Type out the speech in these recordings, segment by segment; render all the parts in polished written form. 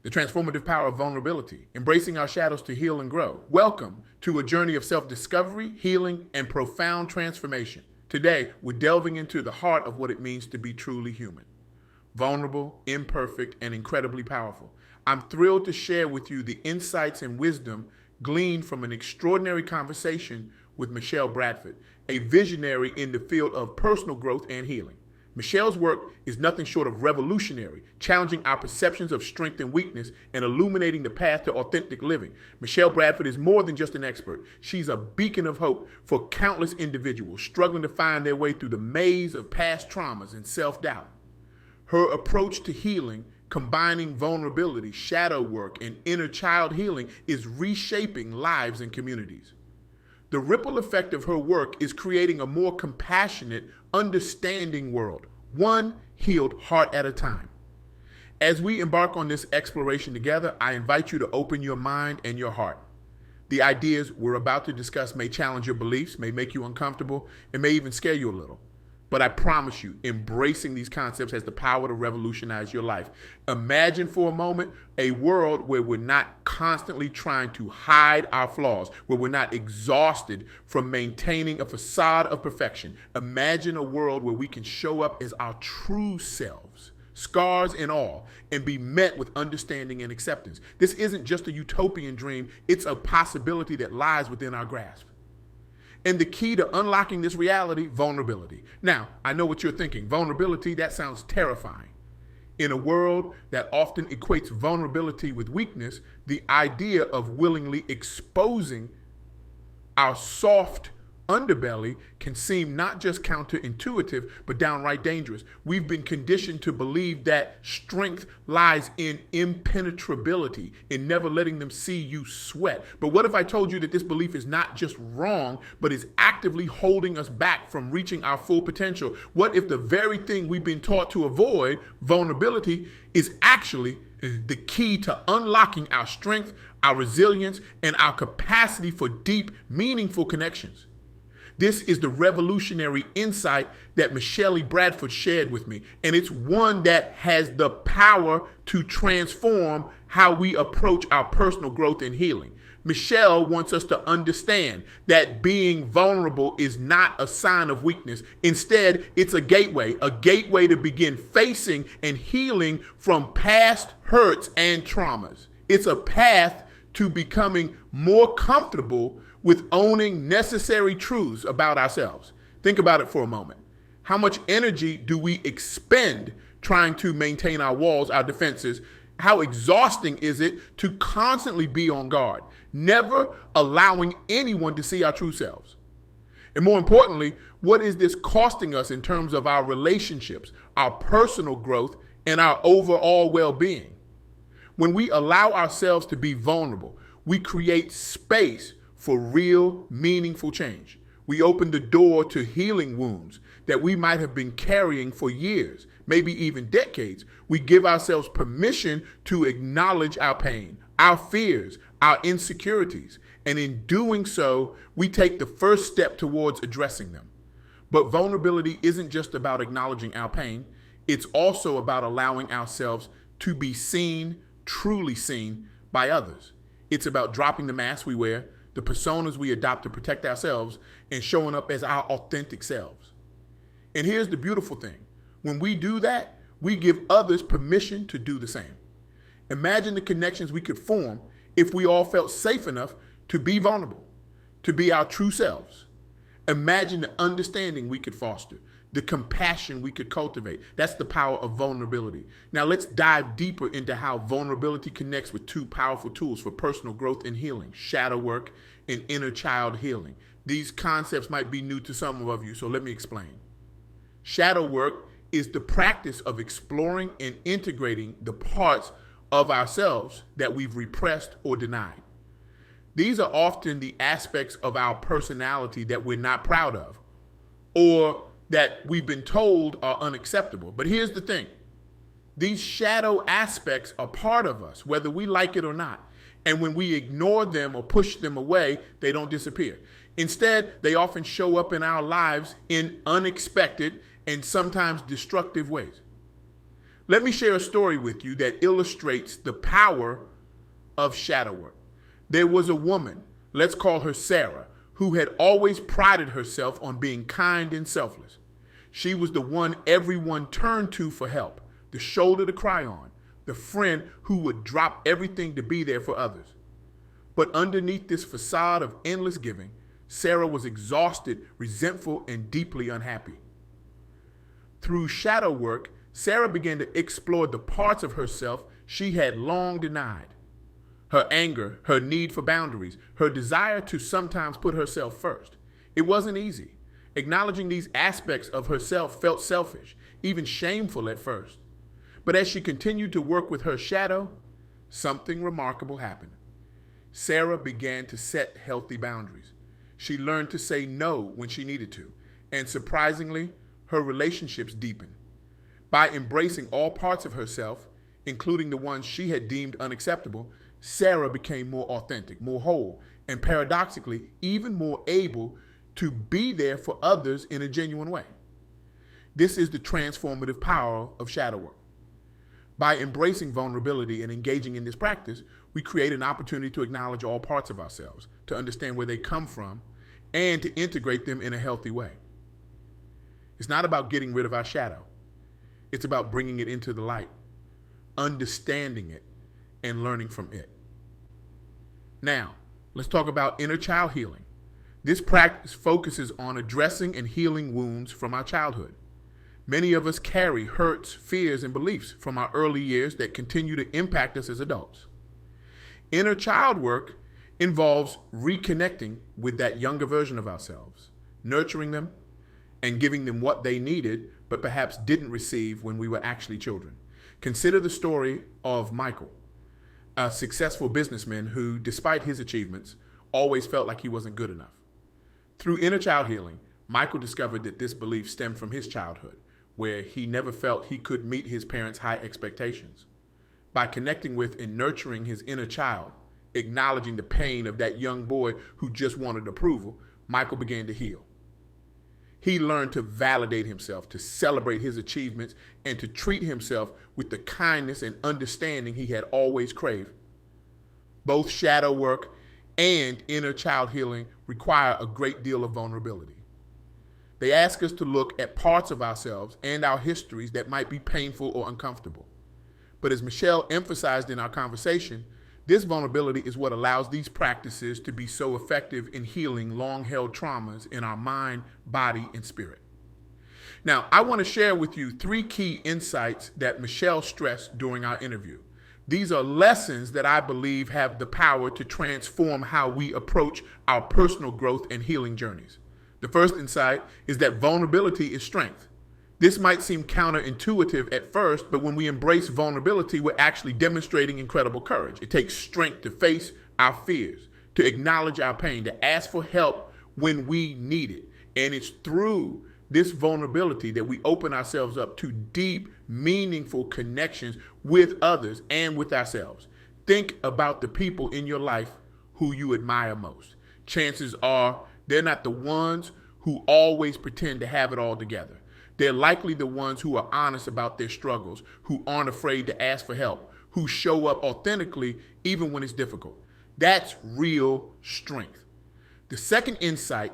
the transformative power of vulnerability, embracing our shadows to heal and grow. Welcome to a journey of self-discovery, healing, and profound transformation. Today, we're delving into the heart of what it means to be truly human. Vulnerable, imperfect, and incredibly powerful. I'm thrilled to share with you the insights and wisdom gleaned from an extraordinary conversation with Michele Bradford, a visionary in the field of personal growth and healing. Michele's work is nothing short of revolutionary, challenging our perceptions of strength and weakness and illuminating the path to authentic living. Michele Bradford is more than just an expert. She's a beacon of hope for countless individuals struggling to find their way through the maze of past traumas and self-doubt. Her approach to healing, combining vulnerability, shadow work, and inner child healing, is reshaping lives and communities. The ripple effect of her work is creating a more compassionate, understanding world, one healed heart at a time. As we embark on this exploration together, I invite you to open your mind and your heart. The ideas we're about to discuss may challenge your beliefs, may make you uncomfortable, and may even scare you a little. But I promise you, embracing these concepts has the power to revolutionize your life. Imagine for a moment a world where we're not constantly trying to hide our flaws, where we're not exhausted from maintaining a facade of perfection. Imagine a world where we can show up as our true selves, scars and all, and be met with understanding and acceptance. This isn't just a utopian dream, it's a possibility that lies within our grasp. And the key to unlocking this reality, vulnerability. Now, I know what you're thinking. Vulnerability, that sounds terrifying. In a world that often equates vulnerability with weakness, the idea of willingly exposing our soft underbelly can seem not just counterintuitive, but downright dangerous. We've been conditioned to believe that strength lies in impenetrability, in never letting them see you sweat. But what if I told you that this belief is not just wrong, but is actively holding us back from reaching our full potential? What if the very thing we've been taught to avoid, vulnerability, is actually the key to unlocking our strength, our resilience, and our capacity for deep, meaningful connections? This is the revolutionary insight that Michele Bradford shared with me, and it's one that has the power to transform how we approach our personal growth and healing. Michele wants us to understand that being vulnerable is not a sign of weakness. Instead, it's a gateway to begin facing and healing from past hurts and traumas. It's a path to becoming more comfortable with owning necessary truths about ourselves. Think about it for a moment. How much energy do we expend trying to maintain our walls, our defenses? How exhausting is it to constantly be on guard, never allowing anyone to see our true selves? And more importantly, what is this costing us in terms of our relationships, our personal growth, and our overall well-being? When we allow ourselves to be vulnerable, we create space for real, meaningful change. We open the door to healing wounds that we might have been carrying for years, maybe even decades. We give ourselves permission to acknowledge our pain, our fears, our insecurities, and in doing so, we take the first step towards addressing them. But vulnerability isn't just about acknowledging our pain, it's also about allowing ourselves to be seen, truly seen by others. It's about dropping the mask we wear, the personas we adopt to protect ourselves, and showing up as our authentic selves. And here's the beautiful thing. When we do that, we give others permission to do the same. Imagine the connections we could form if we all felt safe enough to be vulnerable, to be our true selves. Imagine the understanding we could foster, the compassion we could cultivate. That's the power of vulnerability. Now let's dive deeper into how vulnerability connects with two powerful tools for personal growth and healing: shadow work and inner child healing. These concepts might be new to some of you, so let me explain. Shadow work is the practice of exploring and integrating the parts of ourselves that we've repressed or denied. These are often the aspects of our personality that we're not proud of, or that we've been told are unacceptable. But here's the thing. These shadow aspects are part of us, whether we like it or not. And when we ignore them or push them away, they don't disappear. Instead, they often show up in our lives in unexpected and sometimes destructive ways. Let me share a story with you that illustrates the power of shadow work. There was a woman, let's call her Sarah, who had always prided herself on being kind and selfless. She was the one everyone turned to for help, the shoulder to cry on, the friend who would drop everything to be there for others. But underneath this facade of endless giving, Sarah was exhausted, resentful, and deeply unhappy. Through shadow work, Sarah began to explore the parts of herself she had long denied. Her anger, her need for boundaries, her desire to sometimes put herself first. It wasn't easy. Acknowledging these aspects of herself felt selfish, even shameful at first. But as she continued to work with her shadow, something remarkable happened. Sarah began to set healthy boundaries. She learned to say no when she needed to, and surprisingly, her relationships deepened. By embracing all parts of herself, including the ones she had deemed unacceptable, Sarah became more authentic, more whole, and paradoxically, even more able to be there for others in a genuine way. This is the transformative power of shadow work. By embracing vulnerability and engaging in this practice, we create an opportunity to acknowledge all parts of ourselves, to understand where they come from, and to integrate them in a healthy way. It's not about getting rid of our shadow. It's about bringing it into the light, understanding it, and learning from it. Now, let's talk about inner child healing. This practice focuses on addressing and healing wounds from our childhood. Many of us carry hurts, fears, and beliefs from our early years that continue to impact us as adults. Inner child work involves reconnecting with that younger version of ourselves, nurturing them, and giving them what they needed, but perhaps didn't receive when we were actually children. Consider the story of Michael, a successful businessman who, despite his achievements, always felt like he wasn't good enough. Through inner child healing, Michael discovered that this belief stemmed from his childhood, where he never felt he could meet his parents' high expectations. By connecting with and nurturing his inner child, acknowledging the pain of that young boy who just wanted approval, Michael began to heal. He learned to validate himself, to celebrate his achievements, and to treat himself with the kindness and understanding he had always craved. Both shadow work and inner child healing require a great deal of vulnerability. They ask us to look at parts of ourselves and our histories that might be painful or uncomfortable. But as Michele emphasized in our conversation, this vulnerability is what allows these practices to be so effective in healing long-held traumas in our mind, body, and spirit. Now, I want to share with you 3 key insights that Michele stressed during our interview. These are lessons that I believe have the power to transform how we approach our personal growth and healing journeys. The first insight is that vulnerability is strength. This might seem counterintuitive at first, but when we embrace vulnerability, we're actually demonstrating incredible courage. It takes strength to face our fears, to acknowledge our pain, to ask for help when we need it. And it's through this vulnerability that we open ourselves up to deep, meaningful connections with others and with ourselves. Think about the people in your life who you admire most. Chances are they're not the ones who always pretend to have it all together. They're likely the ones who are honest about their struggles, who aren't afraid to ask for help, who show up authentically even when it's difficult. That's real strength. The second insight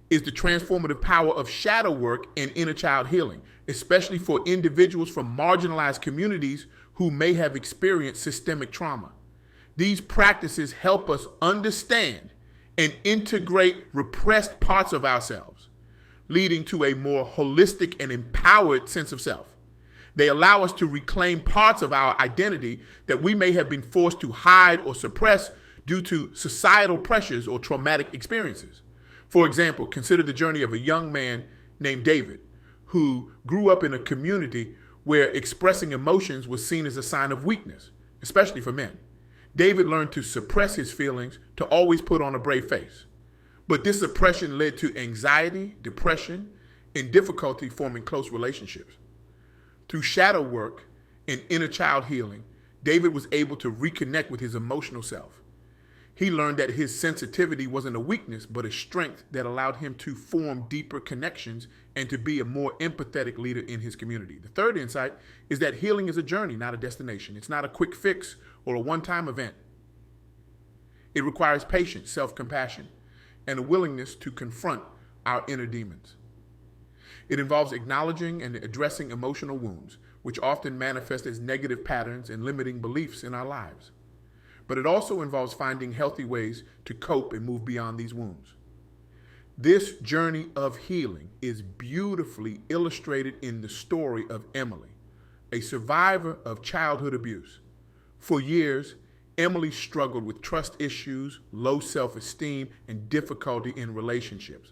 is the transformative power of shadow work and inner child healing, especially for individuals from marginalized communities who may have experienced systemic trauma. These practices help us understand and integrate repressed parts of ourselves, leading to a more holistic and empowered sense of self. They allow us to reclaim parts of our identity that we may have been forced to hide or suppress due to societal pressures or traumatic experiences. For example, consider the journey of a young man named David, who grew up in a community where expressing emotions was seen as a sign of weakness, especially for men. David learned to suppress his feelings, to always put on a brave face. But this suppression led to anxiety, depression, and difficulty forming close relationships. Through shadow work and inner child healing, David was able to reconnect with his emotional self. He learned that his sensitivity wasn't a weakness, but a strength that allowed him to form deeper connections and to be a more empathetic leader in his community. The third insight is that healing is a journey, not a destination. It's not a quick fix or a one-time event. It requires patience, self-compassion, and a willingness to confront our inner demons. It involves acknowledging and addressing emotional wounds, which often manifest as negative patterns and limiting beliefs in our lives. But it also involves finding healthy ways to cope and move beyond these wounds. This journey of healing is beautifully illustrated in the story of Emily, a survivor of childhood abuse. For years, Emily struggled with trust issues, low self-esteem, and difficulty in relationships.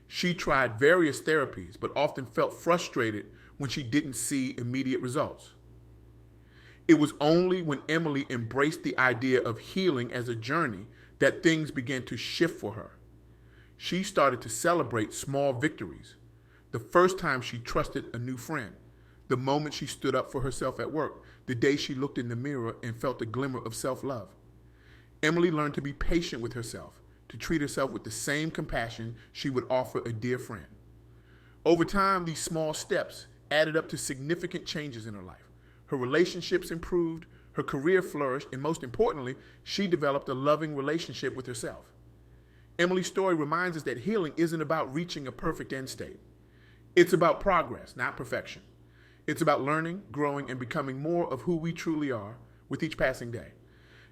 She tried various therapies, but often felt frustrated when she didn't see immediate results. It was only when Emily embraced the idea of healing as a journey that things began to shift for her. She started to celebrate small victories. The first time she trusted a new friend, the moment she stood up for herself at work, the day she looked in the mirror and felt a glimmer of self-love. Emily learned to be patient with herself, to treat herself with the same compassion she would offer a dear friend. Over time, these small steps added up to significant changes in her life. Her relationships improved, her career flourished, and most importantly, she developed a loving relationship with herself. Emily's story reminds us that healing isn't about reaching a perfect end state. It's about progress, not perfection. It's about learning, growing, and becoming more of who we truly are with each passing day.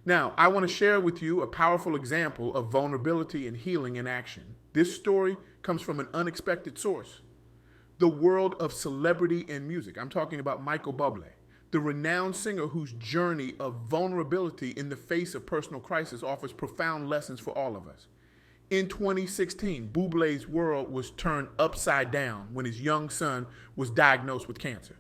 Now, I want to share with you a powerful example of vulnerability and healing in action. This story comes from an unexpected source. The world of celebrity and music. I'm talking about Michael Bublé, the renowned singer whose journey of vulnerability in the face of personal crisis offers profound lessons for all of us. In 2016, Bublé's world was turned upside down when his young son was diagnosed with cancer.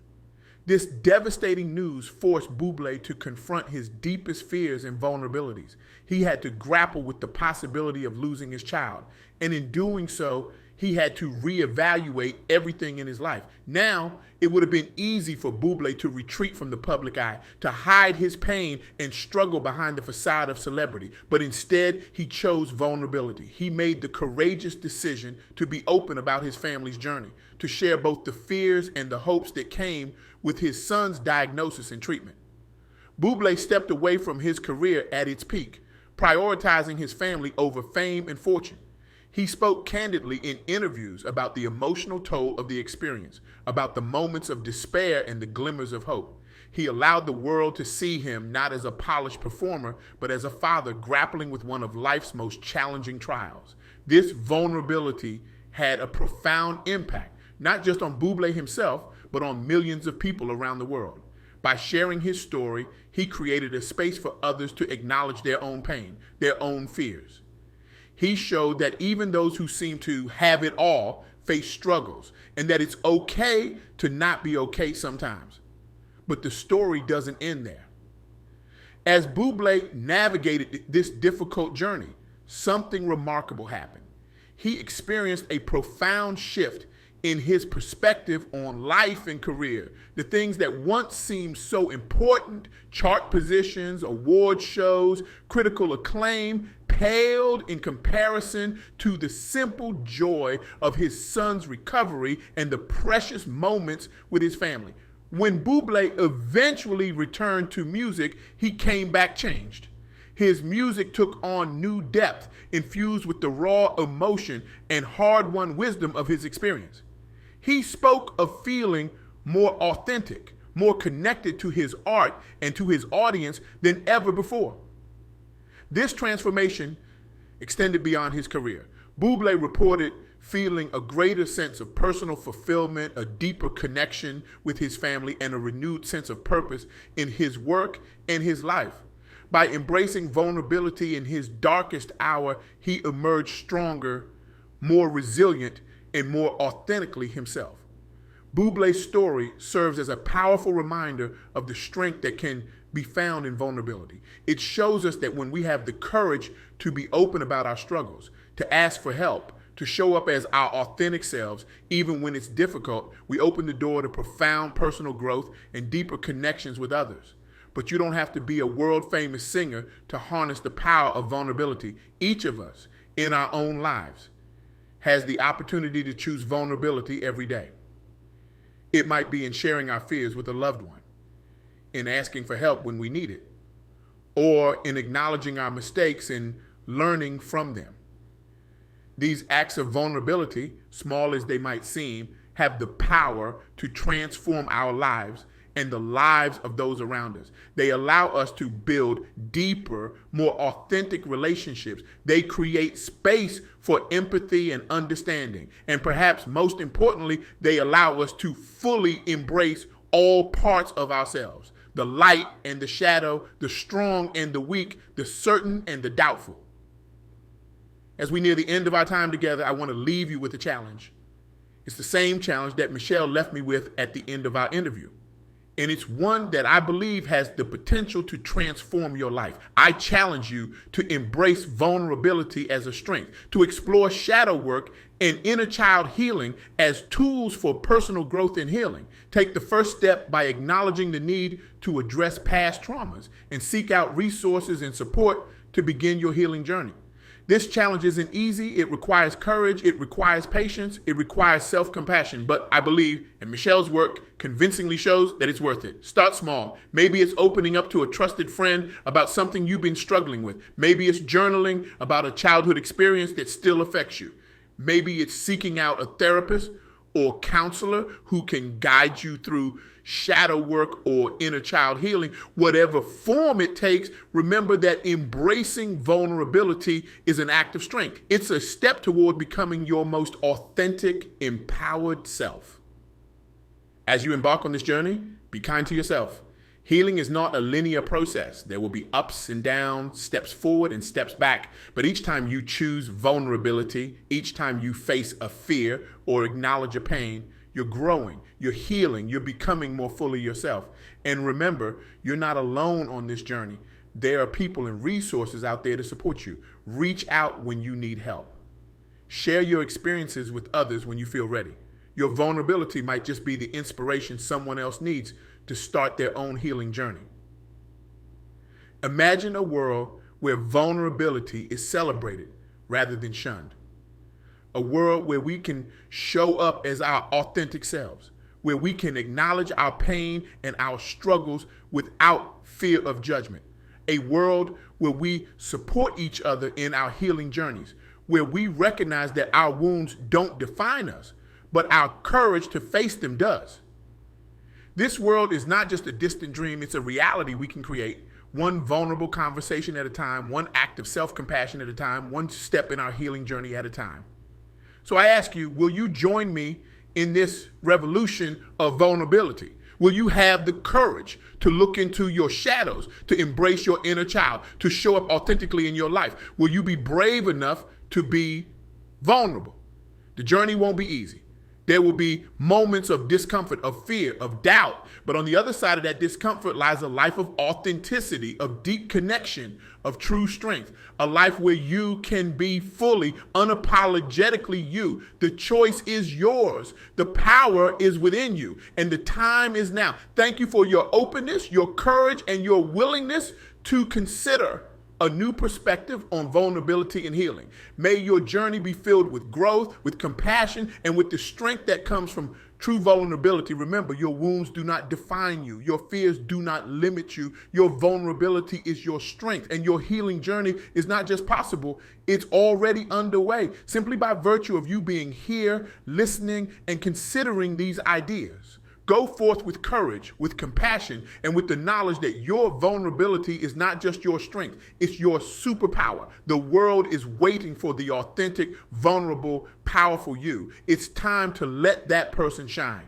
This devastating news forced Bublé to confront his deepest fears and vulnerabilities. He had to grapple with the possibility of losing his child, and in doing so, he had to reevaluate everything in his life. Now, it would have been easy for Bublé to retreat from the public eye, to hide his pain and struggle behind the facade of celebrity. But instead, he chose vulnerability. He made the courageous decision to be open about his family's journey, to share both the fears and the hopes that came with his son's diagnosis and treatment. Bublé stepped away from his career at its peak, prioritizing his family over fame and fortune. He spoke candidly in interviews about the emotional toll of the experience, about the moments of despair and the glimmers of hope. He allowed the world to see him not as a polished performer, but as a father grappling with one of life's most challenging trials. This vulnerability had a profound impact, not just on Bublé himself, but on millions of people around the world. By sharing his story, he created a space for others to acknowledge their own pain, their own fears. He showed that even those who seem to have it all face struggles, and that it's okay to not be okay sometimes. But the story doesn't end there. As Bublé navigated this difficult journey, something remarkable happened. He experienced a profound shift in his perspective on life and career. The things that once seemed so important, chart positions, award shows, critical acclaim, paled in comparison to the simple joy of his son's recovery and the precious moments with his family. When Bublé eventually returned to music, he came back changed. His music took on new depth, infused with the raw emotion and hard-won wisdom of his experience. He spoke of feeling more authentic, more connected to his art and to his audience than ever before. This transformation extended beyond his career. Bublé reported feeling a greater sense of personal fulfillment, a deeper connection with his family, and a renewed sense of purpose in his work and his life. By embracing vulnerability in his darkest hour, he emerged stronger, more resilient, and more authentically himself. Bublé's story serves as a powerful reminder of the strength that can be found in vulnerability. It shows us that when we have the courage to be open about our struggles, to ask for help, to show up as our authentic selves, even when it's difficult, we open the door to profound personal growth and deeper connections with others. but you don't have to be a world famous singer to harness the power of vulnerability. Each of us in our own lives has the opportunity to choose vulnerability every day. It might be in sharing our fears with a loved one, in asking for help when we need it, or in acknowledging our mistakes and learning from them. These acts of vulnerability, small as they might seem, have the power to transform our lives and the lives of those around us. They allow us to build deeper, more authentic relationships. They create space for empathy and understanding. And perhaps most importantly, they allow us to fully embrace all parts of ourselves: the light and the shadow, the strong and the weak, the certain and the doubtful. As we near the end of our time together, I want to leave you with a challenge. It's the same challenge that Michele left me with at the end of our interview. And it's one that I believe has the potential to transform your life. I challenge you to embrace vulnerability as a strength, to explore shadow work and inner child healing as tools for personal growth and healing. Take the first step by acknowledging the need to address past traumas and seek out resources and support to begin your healing journey. This challenge isn't easy. It requires courage. It requires patience. It requires self-compassion. But I believe, and Michele's work convincingly shows, that it's worth it. Start small. Maybe it's opening up to a trusted friend about something you've been struggling with. Maybe it's journaling about a childhood experience that still affects you. Maybe it's seeking out a therapist or counselor who can guide you through shadow work or inner child healing. Whatever form it takes, remember that embracing vulnerability is an act of strength. It's a step toward becoming your most authentic, empowered self. As you embark on this journey, be kind to yourself. Healing is not a linear process. There will be ups and downs, steps forward and steps back. But each time you choose vulnerability, each time you face a fear or acknowledge a pain, you're growing, you're healing, you're becoming more fully yourself. And remember, you're not alone on this journey. There are people and resources out there to support you. Reach out when you need help. Share your experiences with others when you feel ready. Your vulnerability might just be the inspiration someone else needs to start their own healing journey. Imagine a world where vulnerability is celebrated rather than shunned. A world where we can show up as our authentic selves, where we can acknowledge our pain and our struggles without fear of judgment. A world where we support each other in our healing journeys, where we recognize that our wounds don't define us, but our courage to face them does. This world is not just a distant dream, it's a reality we can create, one vulnerable conversation at a time, one act of self-compassion at a time, one step in our healing journey at a time. So I ask you, will you join me in this revolution of vulnerability? Will you have the courage to look into your shadows, to embrace your inner child, to show up authentically in your life? Will you be brave enough to be vulnerable? The journey won't be easy. There will be moments of discomfort, of fear, of doubt. But on the other side of that discomfort lies a life of authenticity, of deep connection, of true strength. A life where you can be fully, unapologetically you. The choice is yours. The power is within you. And the time is now. Thank you for your openness, your courage, and your willingness to consider a new perspective on vulnerability and healing. May your journey be filled with growth, with compassion, and with the strength that comes from true vulnerability. Remember, your wounds do not define you. Your fears do not limit you. Your vulnerability is your strength, and your healing journey is not just possible, it's already underway, simply by virtue of you being here, listening, and considering these ideas. Go forth with courage, with compassion, and with the knowledge that your vulnerability is not just your strength, it's your superpower. The world is waiting for the authentic, vulnerable, powerful you. It's time to let that person shine.